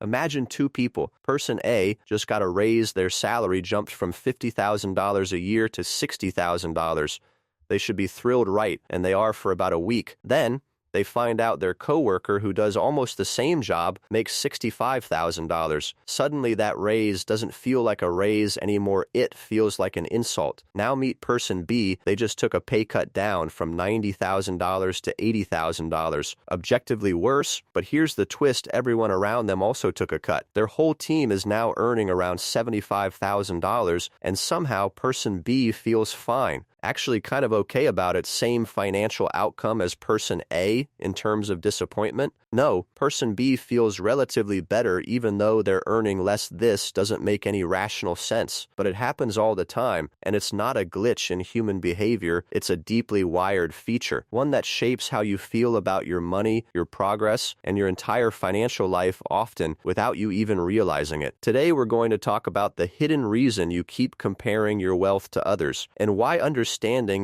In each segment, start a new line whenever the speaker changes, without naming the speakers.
Imagine two people. Person A just got a raise, their salary jumped from $50,000 a year to $60,000. They should be thrilled, right? And they are for about a week. Then they find out their coworker who does almost the same job makes $65,000. Suddenly that raise doesn't feel like a raise anymore, it feels like an insult. Now meet person B, they just took a pay cut down from $90,000 to $80,000. Objectively worse, but here's the twist, everyone around them also took a cut. Their whole team is now earning around $75,000, and somehow person B feels fine. Actually kind of okay about it, same financial outcome as person A in terms of disappointment? No, person B feels relatively better even though they're earning less. This doesn't make any rational sense, but it happens all the time, and it's not a glitch in human behavior, it's a deeply wired feature, one that shapes how you feel about your money, your progress, and your entire financial life often without you even realizing it. Today we're going to talk about the hidden reason you keep comparing your wealth to others, and why understanding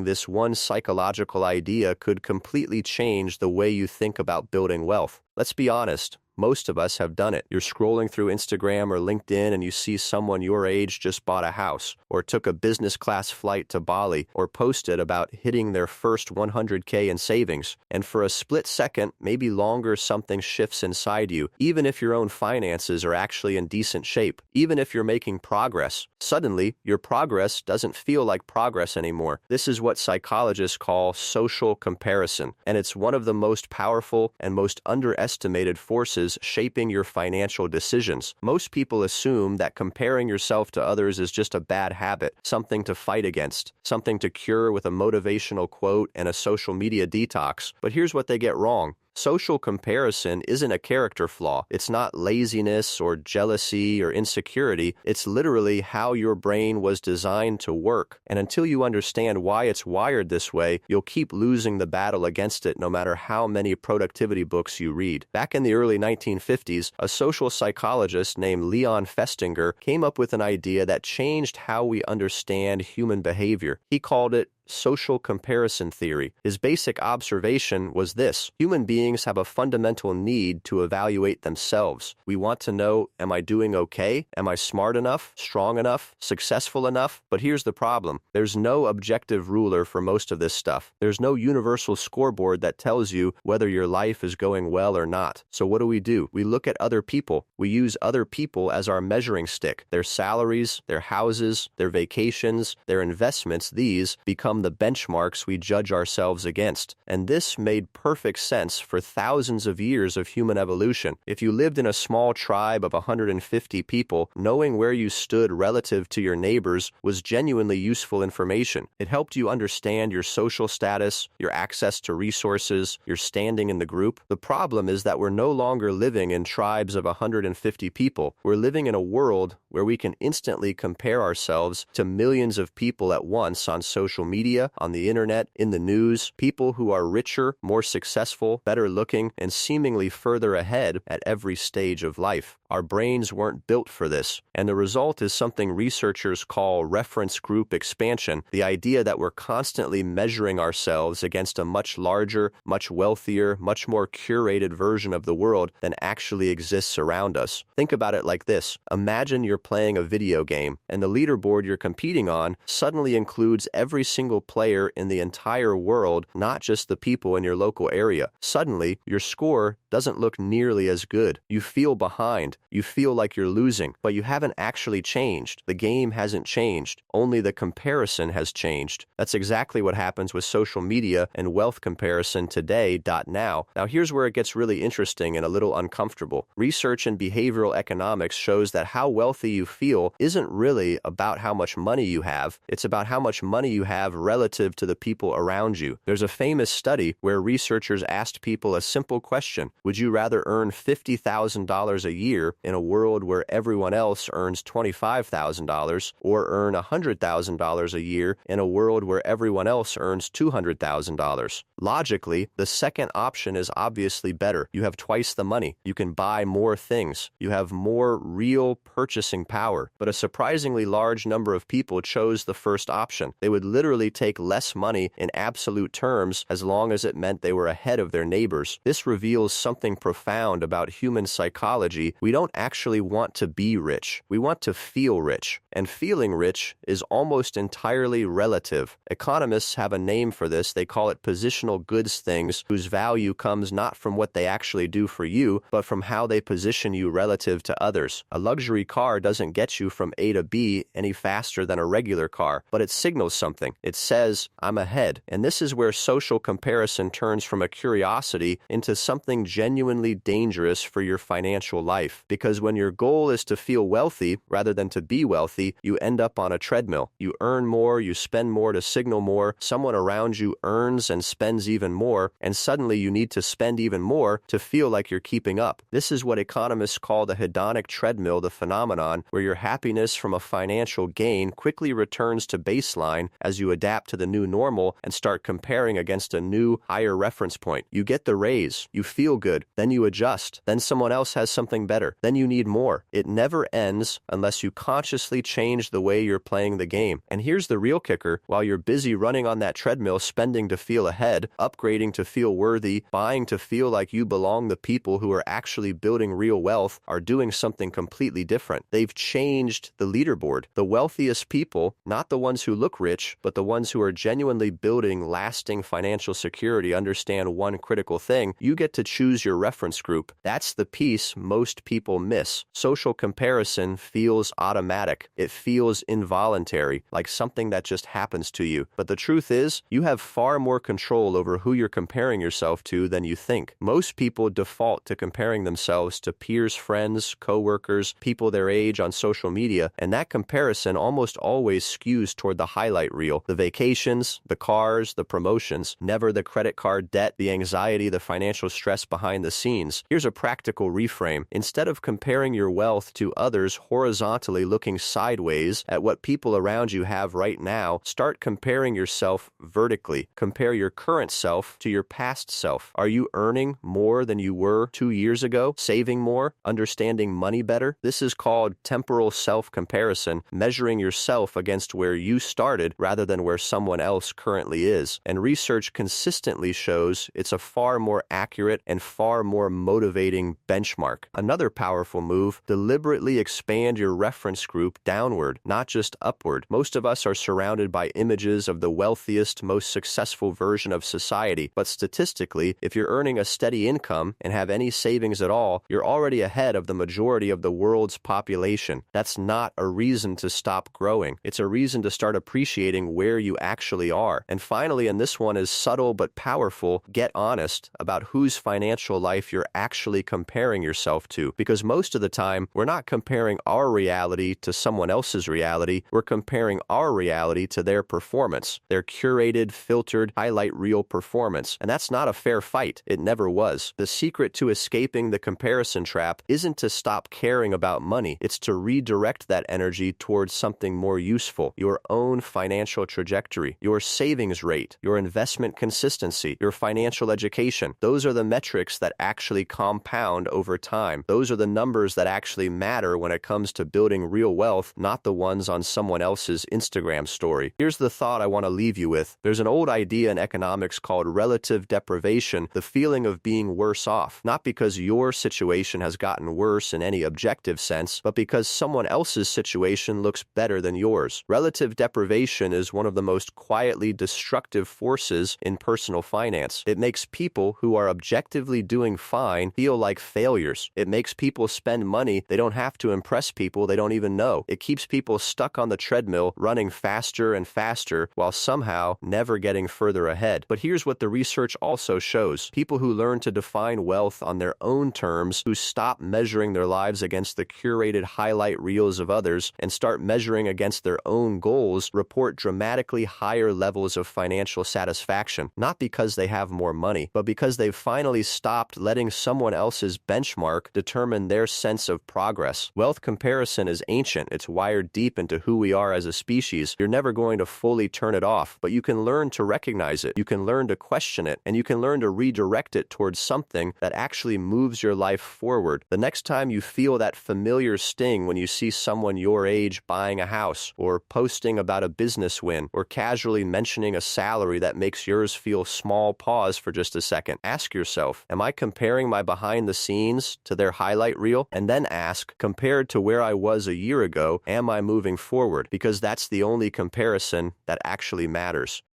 this one psychological idea could completely change the way you think about building wealth. Let's be honest, most of us have done it. You're scrolling through Instagram or LinkedIn and you see someone your age just bought a house, or took a business class flight to Bali, or posted about hitting their first 100K in savings. And for a split second, maybe longer, something shifts inside you. Even if your own finances are actually in decent shape, even if you're making progress, suddenly your progress doesn't feel like progress anymore. This is what psychologists call social comparison, and it's one of the most powerful and most underestimated forces shaping your financial decisions. Most people assume that comparing yourself to others is just a bad habit, something to fight against, something to cure with a motivational quote and a social media detox. But here's what they get wrong. Social comparison isn't a character flaw. It's not laziness or jealousy or insecurity. It's literally how your brain was designed to work. And until you understand why it's wired this way, you'll keep losing the battle against it no matter how many productivity books you read. Back in the early 1950s, a social psychologist named Leon Festinger came up with an idea that changed how we understand human behavior. He called it social comparison theory. His basic observation was this: human beings have a fundamental need to evaluate themselves. We want to know, am I doing okay? Am I smart enough, strong enough, successful enough? But here's the problem. There's no objective ruler for most of this stuff. There's no universal scoreboard that tells you whether your life is going well or not. So what do? We look at other people. We use other people as our measuring stick. Their salaries, their houses, their vacations, their investments, these become the benchmarks we judge ourselves against. And this made perfect sense for thousands of years of human evolution. If you lived in a small tribe of 150 people, knowing where you stood relative to your neighbors was genuinely useful information. It helped you understand your social status, your access to resources, your standing in the group. The problem is that we're no longer living in tribes of 150 people. We're living in a world where we can instantly compare ourselves to millions of people at once on social media, on the internet, in the news, people who are richer, more successful, better looking, and seemingly further ahead at every stage of life. Our brains weren't built for this, and the result is something researchers call reference group expansion, the idea that we're constantly measuring ourselves against a much larger, much wealthier, much more curated version of the world than actually exists around us. Think about it like this. Imagine you're playing a video game, and the leaderboard you're competing on suddenly includes every single player in the entire world, not just the people in your local area. Suddenly, your score doesn't look nearly as good. You feel behind. You feel like you're losing, but you haven't actually changed. The game hasn't changed. Only the comparison has changed. That's exactly what happens with social media and wealth comparison today. Now, here's where it gets really interesting and a little uncomfortable. Research in behavioral economics shows that how wealthy you feel isn't really about how much money you have. It's about how much money you have relative to the people around you. There's a famous study where researchers asked people a simple question. Would you rather earn $50,000 a year in a world where everyone else earns $25,000, or earn $100,000 a year in a world where everyone else earns $200,000? Logically, the second option is obviously better. You have twice the money. You can buy more things. You have more real purchasing power. But a surprisingly large number of people chose the first option. They would literally take less money in absolute terms as long as it meant they were ahead of their neighbors. This reveals something profound about human psychology. We don't actually want to be rich. We want to feel rich. And feeling rich is almost entirely relative. Economists have a name for this. They call it positional goods things, whose value comes not from what they actually do for you, but from how they position you relative to others. A luxury car doesn't get you from A to B any faster than a regular car, but it signals something. It says, I'm ahead. And this is where social comparison turns from a curiosity into something genuinely dangerous for your financial life. Because when your goal is to feel wealthy rather than to be wealthy, you end up on a treadmill. You earn more, you spend more to signal more, someone around you earns and spends even more, and suddenly you need to spend even more to feel like you're keeping up. This is what economists call the hedonic treadmill, the phenomenon where your happiness from a financial gain quickly returns to baseline as you adapt to the new normal and start comparing against a new, higher reference point. You get the raise, you feel good, then you adjust, then someone else has something better, then you need more. It never ends unless you consciously change the way you're playing the game. And here's the real kicker: while you're busy running on that treadmill, spending to feel ahead, upgrading to feel worthy, buying to feel like you belong, the people who are actually building real wealth are doing something completely different. They've changed the leaderboard. The wealthiest people, not the ones who look rich, but the ones who are genuinely building lasting financial security, understand one critical thing: you get to choose your reference group. That's the piece most people miss. Social comparison feels automatic. It feels involuntary, like something that just happens to you. But the truth is, you have far more control over who you're comparing yourself to than you think. Most people default to comparing themselves to peers, friends, coworkers, people their age on social media, and that comparison almost always skews toward the highlight reel: the vacations, the cars, the promotions, never the credit card debt, the anxiety, the financial stress behind the scenes. Here's a practical reframe. Instead of comparing your wealth to others horizontally looking sideways at what people around you have right now, start comparing yourself vertically. Compare your current self to your past self. Are you earning more than you were 2 years ago? Saving more? Understanding money better? This is called temporal self-comparison, measuring yourself against where you started rather than where someone else currently is. And research consistently shows it's a far more accurate and far more motivating benchmark. Another powerful move: deliberately expand your reference group downward, not just upward. Most of us are surrounded by images of the wealthiest, most successful version of society, but statistically, if you're earning a steady income and have any savings at all, you're already ahead of the majority of the world's population. That's not a reason to stop growing. It's a reason to start appreciating where you actually are. And finally, and this one is subtle but powerful, get honest about whose financial life you're actually comparing yourself to. Because most of the time, we're not comparing our reality to someone else's reality. We're comparing our reality to their performance, their curated, filtered, highlight reel performance. And that's not a fair fight. It never was. The secret to escaping the comparison trap isn't to stop caring about money. It's to redirect that energy towards something more useful: your own financial trajectory, your savings rate, your investment consistency, your financial education. Those are the metrics that actually compound over time. Those are the numbers that actually matter when it comes to building real wealth, not the ones on someone else's Instagram story. Here's the thought I want to leave you with. There's an old idea in economics called relative deprivation, the feeling of being worse off, not because your situation has gotten worse in any objective sense, but because someone else's situation looks better than yours. Relative deprivation is one of the most quietly destructive forces in personal finance. It makes people who are objectively doing fine feel like failures. It makes people spend money they don't have to impress people they don't even know. It keeps people stuck on the treadmill, running faster and faster while somehow never getting further ahead. But here's what the research also shows. People who learn to define wealth on their own terms, who stop measuring their lives against the curated highlight reels of others and start measuring against their own goals, report dramatically higher levels of financial satisfaction, not because they have more money, but because they've finally stopped letting someone else's benchmark determine their sense of progress. Wealth comparison is ancient. It's wired deep into who we are as a species. You're never going to fully turn it off, but you can learn to recognize it. You can learn to question it, and you can learn to redirect it towards something that actually moves your life forward. The next time you feel that familiar sting when you see someone your age buying a house, or posting about a business win, or or casually mentioning a salary that makes yours feel small, pause for just a second. Ask yourself, am I comparing my behind the scenes to their highlight reel? And then ask, compared to where I was a year ago, am I moving forward? Because that's the only comparison that actually matters.